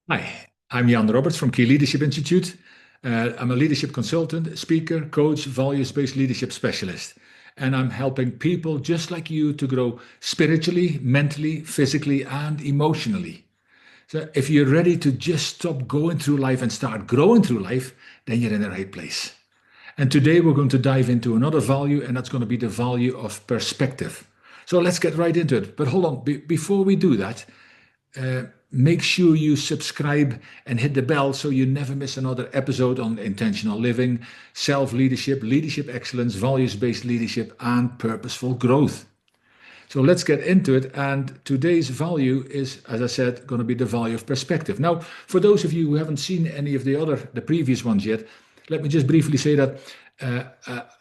Hi, I'm Jan Roberts from Key Leadership Institute. I'm a leadership consultant, speaker, coach, values-based leadership specialist. And I'm helping people just like you to grow spiritually, mentally, physically, and emotionally. So if you're ready to just stop going through life and start growing through life, then you're in the right place. And today we're going to dive into another value, and that's going to be the value of perspective. So let's get right into it. But hold on, before we do that, make sure you subscribe and hit the bell so you never miss another episode on intentional living, self-leadership, leadership excellence, values-based leadership, and purposeful growth. So let's get into it. And today's value is, as I said, going to be the value of perspective. Now, for those of you who haven't seen any of the previous ones yet, let me just briefly say that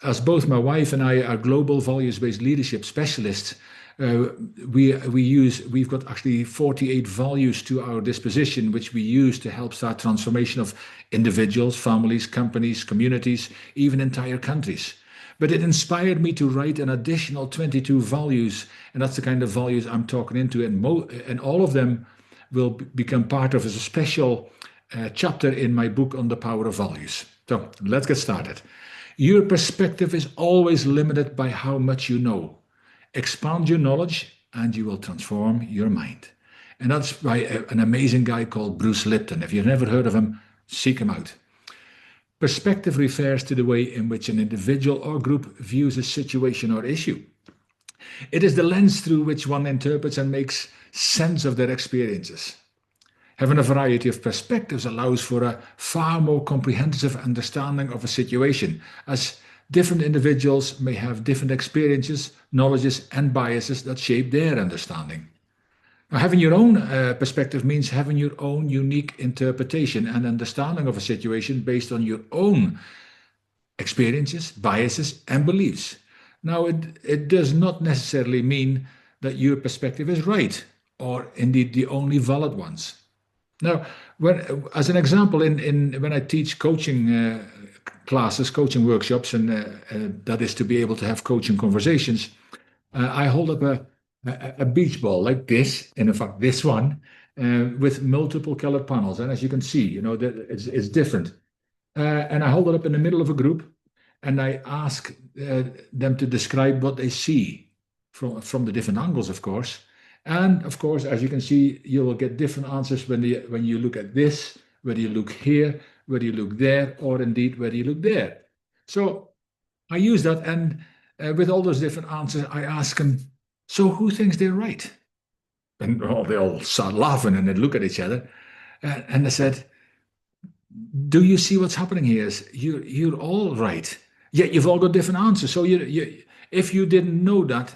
as both my wife and I are global values-based leadership specialists, we've got actually 48 values to our disposition, which we use to help start transformation of individuals, families, companies, communities, even entire countries. But it inspired me to write an additional 22 values, and that's the kind of values I'm talking into, and all of them will become part of as a special chapter in my book on the power of values. So let's get started. Your perspective is always limited by how much you know. Expand your knowledge and you will transform your mind. And that's by an amazing guy called Bruce Lipton. If you've never heard of him, seek him out. Perspective refers to the way in which an individual or group views a situation or issue. It is the lens through which one interprets and makes sense of their experiences. Having a variety of perspectives allows for a far more comprehensive understanding of a situation, as different individuals may have different experiences, knowledges, and biases that shape their understanding. Now, having your own perspective means having your own unique interpretation and understanding of a situation based on your own experiences, biases, and beliefs. Now, it does not necessarily mean that your perspective is right, or indeed the only valid ones. Now, as an example, when I teach coaching classes, coaching workshops, and that is to be able to have coaching conversations, I hold up a beach ball like this, and in fact this one, with multiple colored panels. And as you can see, it's different. And I hold it up in the middle of a group, and I ask them to describe what they see from the different angles, of course. And of course, as you can see, you will get different answers when you look at this, whether you look here, whether you look there, or indeed whether you look there. So I use that, and with all those different answers, I ask them, so who thinks they're right? And they all start laughing and they look at each other. And I said, do you see what's happening here? You're all right, yet you've all got different answers. So if you didn't know that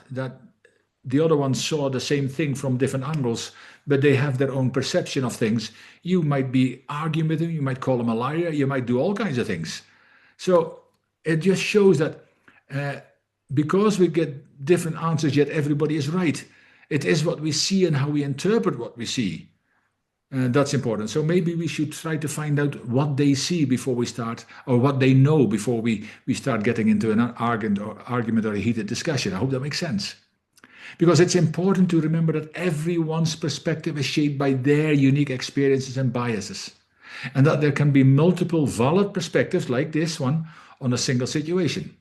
the other ones saw the same thing from different angles, but they have their own perception of things, you might be arguing with them, you might call them a liar, you might do all kinds of things. So it just shows that because we get different answers, yet everybody is right. It is what we see and how we interpret what we see. And that's important. So maybe we should try to find out what they see before we start, or what they know before we start getting into an argument or a heated discussion. I hope that makes sense. Because it's important to remember that everyone's perspective is shaped by their unique experiences and biases, and that there can be multiple valid perspectives like this one on a single situation.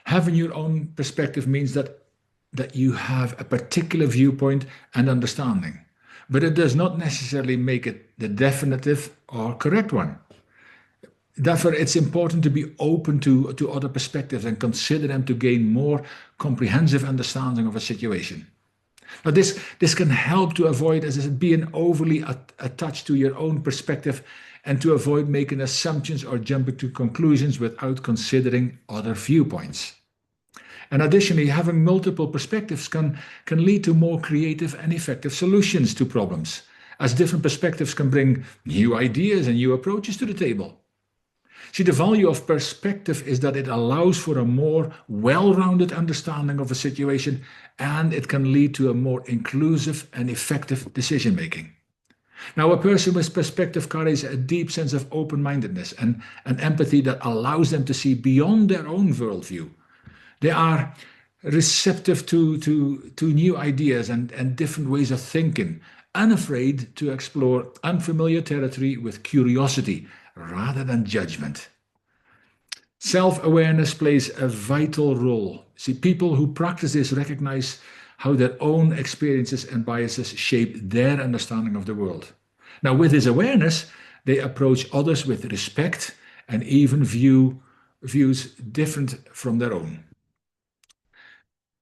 Having your own perspective means that you have a particular viewpoint and understanding, but it does not necessarily make it the definitive or correct one. Therefore, it's important to be open to other perspectives and consider them to gain more comprehensive understanding of a situation. Now, this can help to avoid, as I said, being overly attached to your own perspective, and to avoid making assumptions or jumping to conclusions without considering other viewpoints. And additionally, having multiple perspectives can lead to more creative and effective solutions to problems, as different perspectives can bring new ideas and new approaches to the table. See, the value of perspective is that it allows for a more well-rounded understanding of a situation, and it can lead to a more inclusive and effective decision-making. Now, a person with perspective carries a deep sense of open-mindedness and an empathy that allows them to see beyond their own worldview. They are receptive to new ideas and different ways of thinking, unafraid to explore unfamiliar territory with curiosity rather than judgment. Self-awareness plays a vital role. See, people who practice this recognize how their own experiences and biases shape their understanding of the world. Now, with this awareness, they approach others with respect and even views different from their own.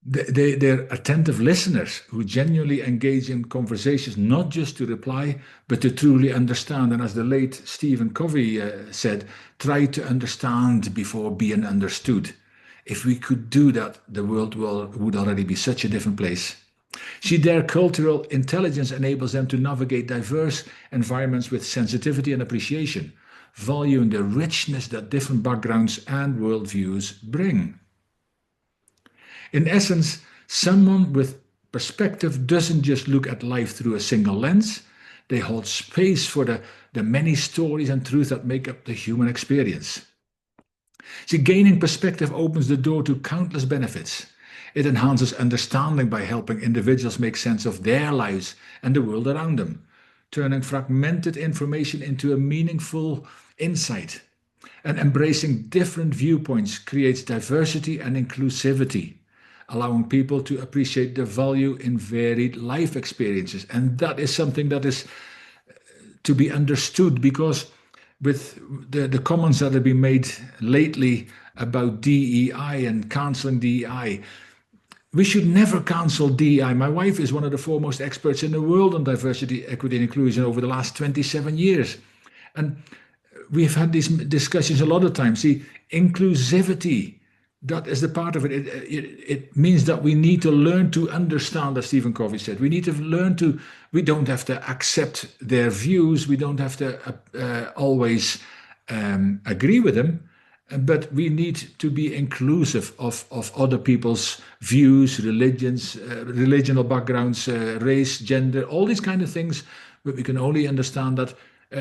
They're attentive listeners who genuinely engage in conversations, not just to reply, but to truly understand. And as the late Stephen Covey said, try to understand before being understood. If we could do that, the world would already be such a different place. See, their cultural intelligence enables them to navigate diverse environments with sensitivity and appreciation, valuing the richness that different backgrounds and worldviews bring. In essence, someone with perspective doesn't just look at life through a single lens. They hold space for the many stories and truths that make up the human experience. See, gaining perspective opens the door to countless benefits. It enhances understanding by helping individuals make sense of their lives and the world around them, turning fragmented information into a meaningful insight. And embracing different viewpoints creates diversity and inclusivity, allowing people to appreciate the value in varied life experiences. And that is something that is to be understood, because with the comments that have been made lately about DEI and canceling DEI, we should never cancel DEI. My wife is one of the foremost experts in the world on diversity, equity, and inclusion over the last 27 years. And we've had these discussions a lot of times. See, inclusivity, that is the part of it. It means that we need to learn to understand, as Stephen Covey said. We need to learn to, we don't have to accept their views. We don't have to always agree with them, but we need to be inclusive of other people's views, religions, religional backgrounds, race, gender, all these kind of things. But we can only understand that,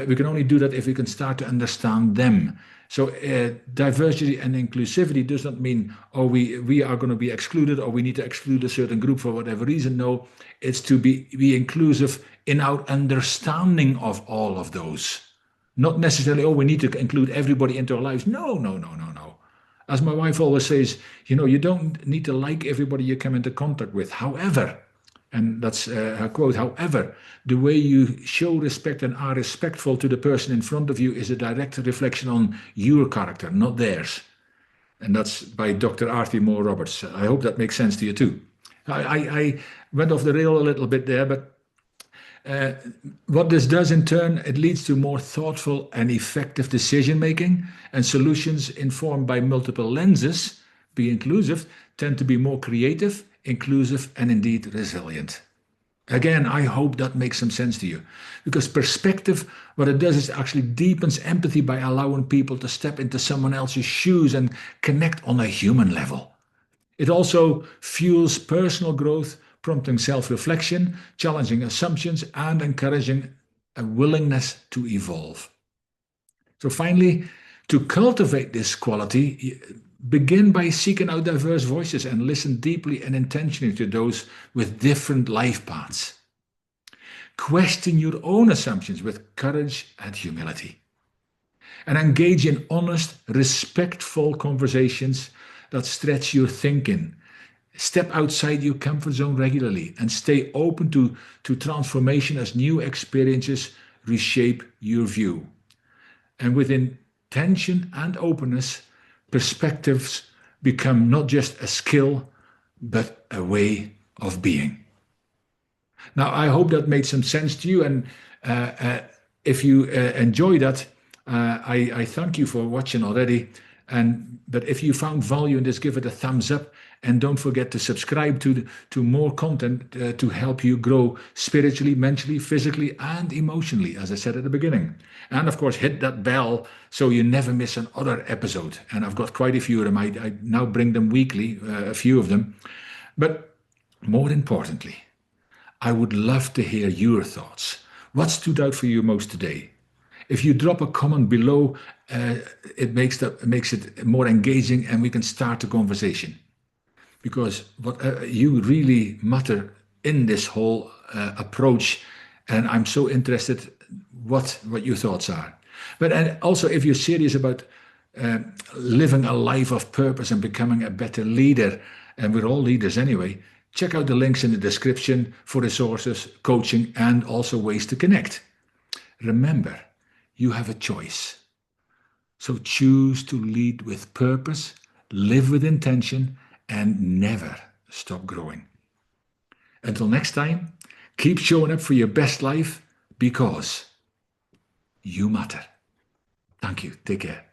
we can only do that if we can start to understand them. So diversity and inclusivity does not mean, oh, we are going to be excluded, or we need to exclude a certain group for whatever reason. No, it's to be inclusive in our understanding of all of those. Not necessarily, oh, we need to include everybody into our lives. No, no, no, no, no. As my wife always says, you don't need to like everybody you come into contact with. However, and that's her quote, however, the way you show respect and are respectful to the person in front of you is a direct reflection on your character, not theirs. And that's by Dr. Arthur Moore Roberts. I hope that makes sense to you too. I went off the rail a little bit there, but what this does in turn, it leads to more thoughtful and effective decision making, and solutions informed by multiple lenses, be inclusive, tend to be more creative, inclusive, and indeed resilient. Again, I hope that makes some sense to you, because perspective, what it does is actually deepens empathy by allowing people to step into someone else's shoes and connect on a human level. It also fuels personal growth, prompting self-reflection, challenging assumptions, and encouraging a willingness to evolve. So finally, to cultivate this quality, begin by seeking out diverse voices and listen deeply and intentionally to those with different life paths. Question your own assumptions with courage and humility. And engage in honest, respectful conversations that stretch your thinking. Step outside your comfort zone regularly and stay open to transformation as new experiences reshape your view. And with intention and openness, perspectives become not just a skill, but a way of being. Now, I hope that made some sense to you. And if you enjoy that, I thank you for watching already. But if you found value in this, give it a thumbs up. And don't forget to subscribe to more content to help you grow spiritually, mentally, physically, and emotionally, as I said at the beginning. And of course, hit that bell so you never miss another episode. And I've got quite a few of them. I now bring them weekly, a few of them. But more importantly, I would love to hear your thoughts. What stood out for you most today? If you drop a comment below, it makes it more engaging, and we can start a conversation. because you really matter in this whole approach, and I'm so interested what your thoughts are. But and also, if you're serious about living a life of purpose and becoming a better leader, and we're all leaders anyway, check out the links in the description for resources, coaching, and also ways to connect. Remember, you have a choice. So choose to lead with purpose, live with intention, and never stop growing. Until next time, keep showing up for your best life because you matter. Thank you. Take care.